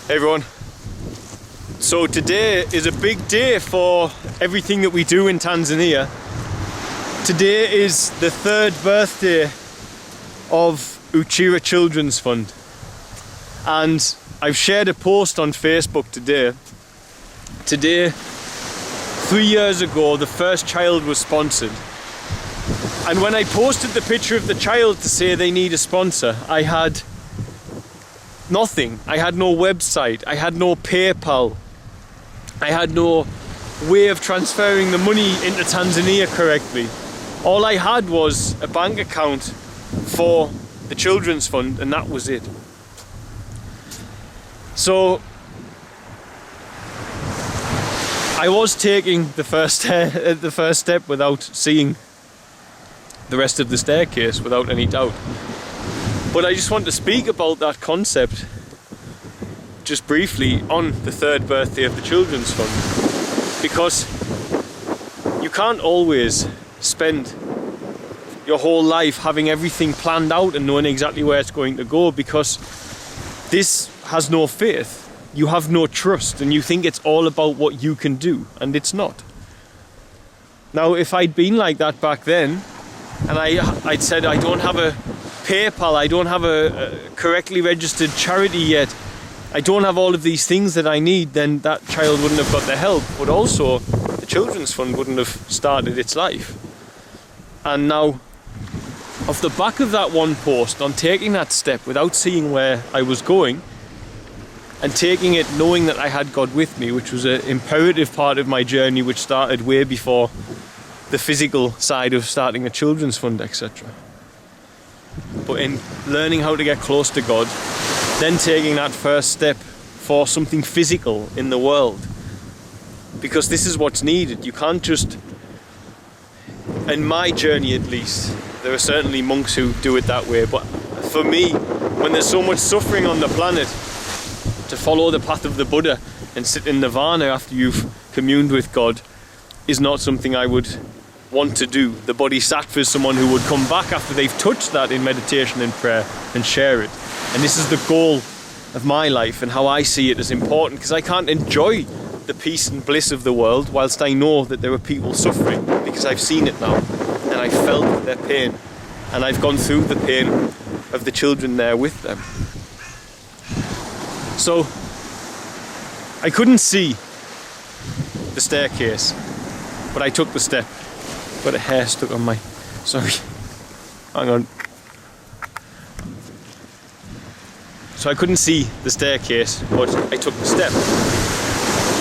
Hey everyone. So today is a big day for everything that we do in Tanzania. Today is the 3rd birthday of Uchira Children's Fund. And I've shared a post on Facebook today. Today, 3 years ago, the first child was sponsored. And when I posted the picture of the child to say they need a sponsor, I had nothing. I had no website, I had no PayPal, I had no way of transferring the money into Tanzania correctly. All I had was a bank account for the Children's Fund, and that was it. So I was taking the first step without seeing the rest of the staircase, without any doubt. But I just want to speak about that concept just briefly on the 3rd birthday of the Children's Fund, because you can't always spend your whole life having everything planned out and knowing exactly where it's going to go, because this has no faith. You have no trust, and you think it's all about what you can do, and it's not. Now, if I'd been like that back then, and I'd said I don't have a PayPal, I don't have a correctly registered charity yet, I don't have all of these things that I need, then that child wouldn't have got the help, but also the Children's Fund wouldn't have started its life. And now, off the back of that one post, on taking that step without seeing where I was going, and taking it knowing that I had God with me, which was an imperative part of my journey, which started way before the physical side of starting a children's fund, etc. But in learning how to get close to God, then taking that first step for something physical in the world. Because this is what's needed. You can't just, in my journey at least, there are certainly monks who do it that way, but for me, when there's so much suffering on the planet, to follow the path of the Buddha and sit in nirvana after you've communed with God is not something I would want to do. The Bodhisattva is someone who would come back after they've touched that in meditation and prayer and share it. And this is the goal of my life and how I see it as important, because I can't enjoy the peace and bliss of the world whilst I know that there are people suffering, because I've seen it now and I've felt their pain and I've gone through the pain of the children there with them. So I couldn't see the staircase, but I took the step. Got a hair stuck on my... Sorry. Hang on. So I couldn't see the staircase, but I took the step.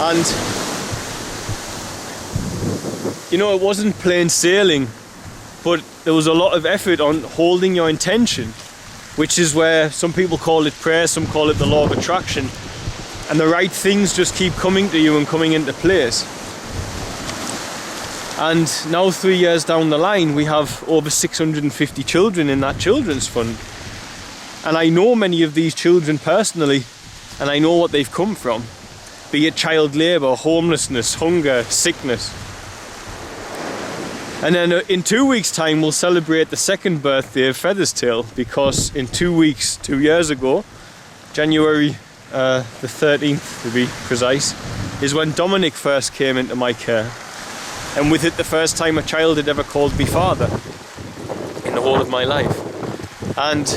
And, you know, it wasn't plain sailing, but there was a lot of effort on holding your intention, which is where some people call it prayer, some call it the law of attraction. And the right things just keep coming to you and coming into place. And now 3 years down the line, we have over 650 children in that children's fund. And I know many of these children personally, and I know what they've come from. Be it child labour, homelessness, hunger, sickness. And then in 2 weeks' time, we'll celebrate the 2nd birthday of Feather's Tail, because in 2 weeks, 2 years ago, January the 13th to be precise, is when Dominic first came into my care. And with it, the first time a child had ever called me father in the whole of my life. And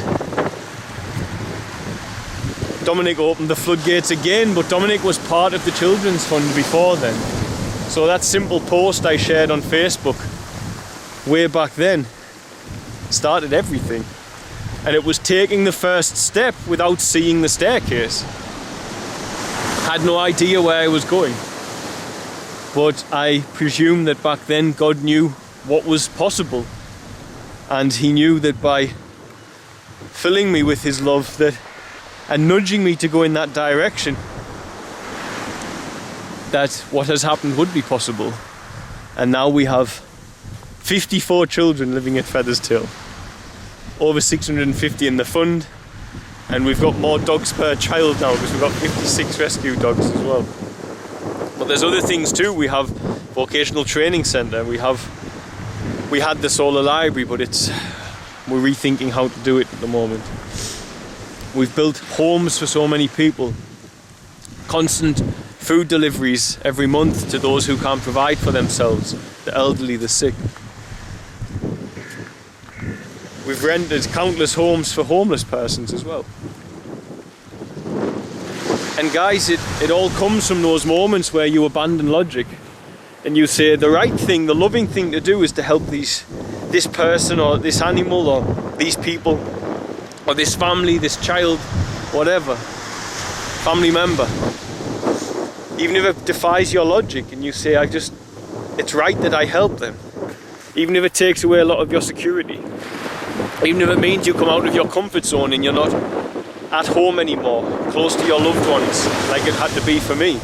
Dominic opened the floodgates again, but Dominic was part of the Children's Fund before then. So that simple post I shared on Facebook way back then started everything. And it was taking the first step without seeing the staircase. I had no idea where I was going. But I presume that back then God knew what was possible, and he knew that by filling me with his love and nudging me to go in that direction, that what has happened would be possible. And now we have 54 children living at Feather's Tail, over 650 in the fund, and we've got more dogs per child now because we've got 56 rescue dogs as well. But there's other things too. We have vocational training centre. We had the solar library, but we're rethinking how to do it at the moment. We've built homes for so many people. Constant food deliveries every month to those who can't provide for themselves, the elderly, the sick. We've rented countless homes for homeless persons as well. And guys, it all comes from those moments where you abandon logic and you say the right thing, the loving thing to do is to help this person or this animal or these people or this family, this child, whatever, family member. Even if it defies your logic and you say, it's right that I help them. Even if it takes away a lot of your security. Even if it means you come out of your comfort zone and you're not at home anymore, close to your loved ones, like it had to be for me.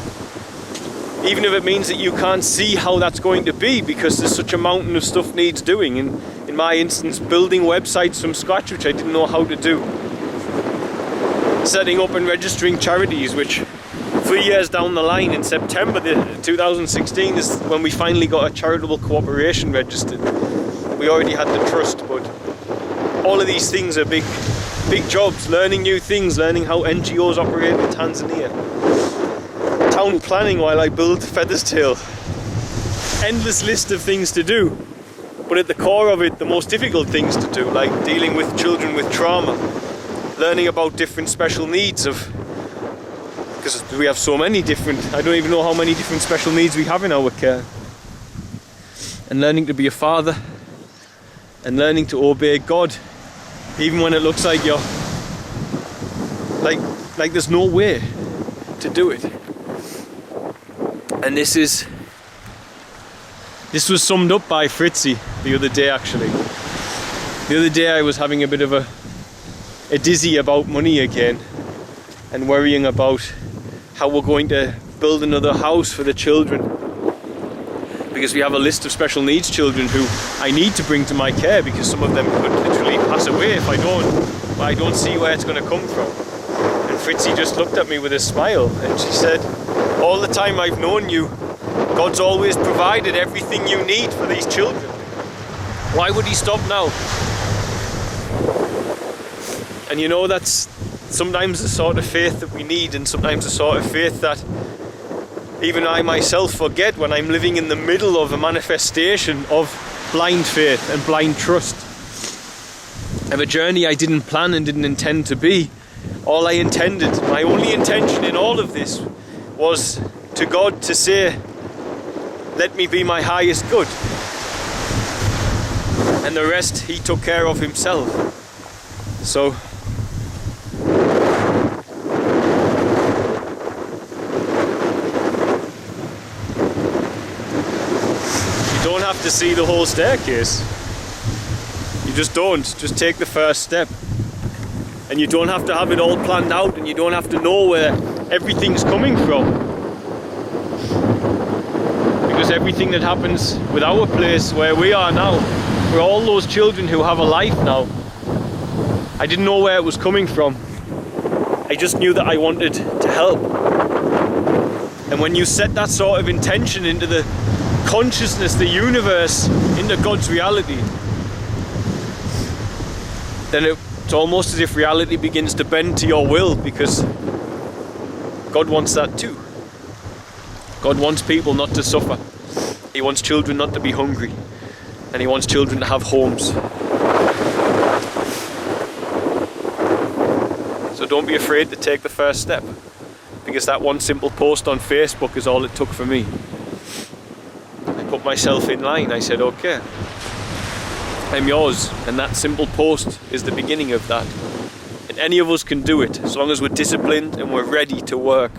Even if it means that you can't see how that's going to be because there's such a mountain of stuff needs doing. In my instance, building websites from scratch, which I didn't know how to do. Setting up and registering charities, which 3 years down the line, in September 2016, is when we finally got a charitable cooperation registered. We already had the trust, but all of these things are big jobs, learning new things, learning how NGOs operate in Tanzania. Town planning while I build Featherstail. Endless list of things to do, but at the core of it, the most difficult things to do, like dealing with children with trauma, learning about different special needs because we have so many different, I don't even know how many different special needs we have in our care. And learning to be a father, and learning to obey God, even when it looks like you're like there's no way to do it. And this was summed up by Fritzy the other day, actually. The other day I was having a bit of a dizzy about money again and worrying about how we're going to build another house for the children, because we have a list of special needs children who I need to bring to my care, because some of them could literally pass away if I don't see where it's going to come from. And Fritzy just looked at me with a smile and she said, all the time I've known you, God's always provided everything you need for these children. Why would he stop now? And you know, that's sometimes the sort of faith that we need, and sometimes the sort of faith that even I myself forget when I'm living in the middle of a manifestation of blind faith and blind trust. Of a journey I didn't plan and didn't intend to be. All I intended, my only intention in all of this was to God to say, let me be my highest good. And the rest he took care of himself. So to see the whole staircase. You just don't. Just take the first step. And you don't have to have it all planned out, and you don't have to know where everything's coming from. Because everything that happens with our place where we are now, for all those children who have a life now, I didn't know where it was coming from. I just knew that I wanted to help. And when you set that sort of intention into the consciousness, the universe, into God's reality, then it's almost as if reality begins to bend to your will, because God wants that too. God wants people not to suffer. He wants children not to be hungry, and he wants children to have homes. So don't be afraid to take the first step, because that one simple post on Facebook is all it took for me. Put myself in line. I said, okay, I'm yours, and that simple post is the beginning of that. And any of us can do it, as long as we're disciplined and we're ready to work.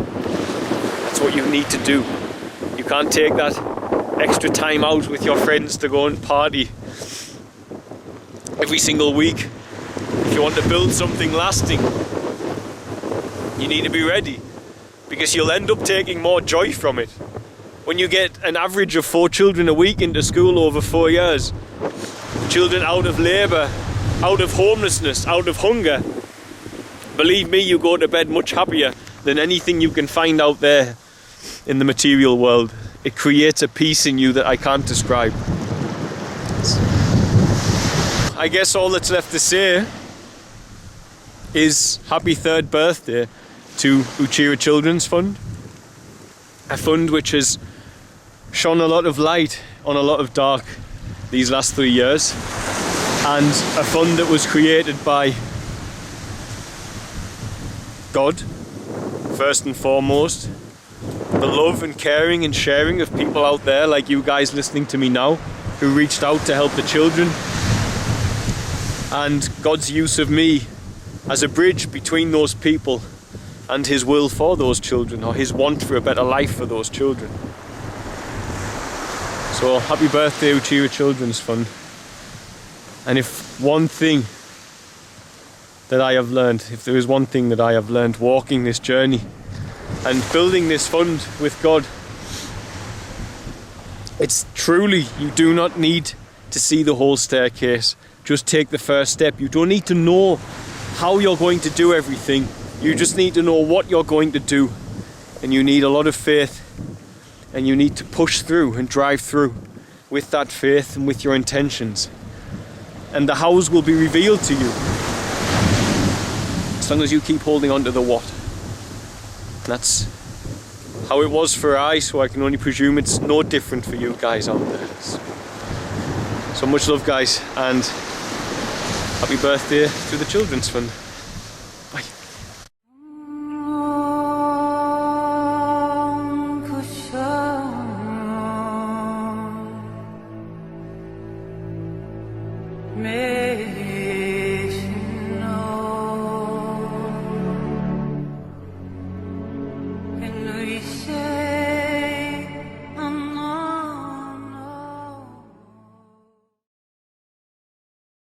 That's what you need to do. You can't take that extra time out with your friends to go and party every single week. If you want to build something lasting, you need to be ready, because you'll end up taking more joy from it. When you get an average of 4 children a week into school over 4 years, children out of labour, out of homelessness, out of hunger, believe me, you go to bed much happier than anything you can find out there in the material world. It creates a peace in you that I can't describe. I guess all that's left to say is happy 3rd birthday. to Uchira Children's Fund, a fund which has shone a lot of light on a lot of dark these last 3 years, and a fund that was created by God, first and foremost. The love and caring and sharing of people out there like you guys listening to me now, who reached out to help the children, and God's use of me as a bridge between those people and his will for those children, or his want for a better life for those children. So happy birthday, Uchira Children's Fund. And if one thing that I have learned, if there is one thing that I have learned walking this journey and building this fund with God, it's truly, you do not need to see the whole staircase. Just take the first step. You don't need to know how you're going to do everything. You just need to know what you're going to do. And you need a lot of faith. And you need to push through and drive through with that faith and with your intentions. And the hows will be revealed to you, as long as you keep holding on to the what. And that's how it was for I, so I can only presume it's no different for you guys out there. So much love, guys, and happy birthday to the Children's Fund.